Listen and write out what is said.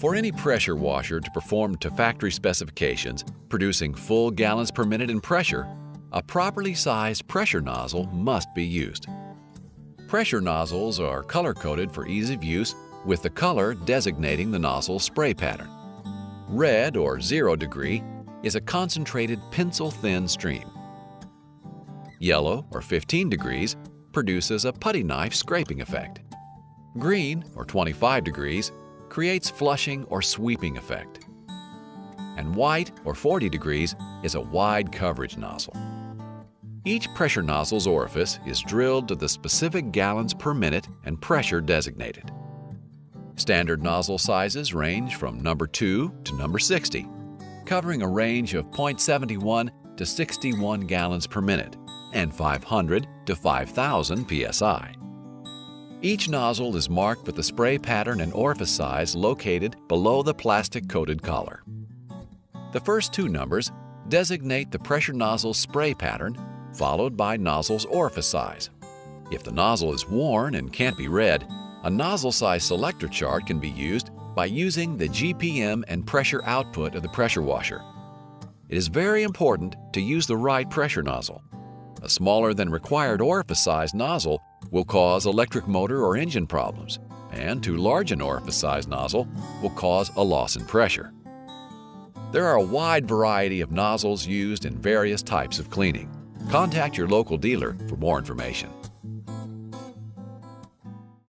For any pressure washer to perform to factory specifications, producing full gallons per minute in pressure, a properly sized pressure nozzle must be used. Pressure nozzles are color-coded for ease of use, with the color designating the nozzle spray pattern. Red, or 0 degree, is a concentrated pencil-thin stream. Yellow, or 15 degrees, produces a putty knife scraping effect. Green, or 25 degrees, creates flushing or sweeping effect. And white, or 40 degrees, is a wide coverage nozzle. Each pressure nozzle's orifice is drilled to the specific gallons per minute and pressure designated. Standard nozzle sizes range from number 2 to number 60, covering a range of 0.71 to 61 gallons per minute and 500 to 5,000 psi. Each nozzle is marked with the spray pattern and orifice size located below the plastic-coated collar. The first two numbers designate the pressure nozzle spray pattern, followed by nozzle's orifice size. If the nozzle is worn and can't be read, a nozzle size selector chart can be used by using the GPM and pressure output of the pressure washer. It is very important to use the right pressure nozzle. A smaller than required orifice size nozzle will cause electric motor or engine problems, and too large an orifice size nozzle will cause a loss in pressure. There are a wide variety of nozzles used in various types of cleaning. Contact your local dealer for more information.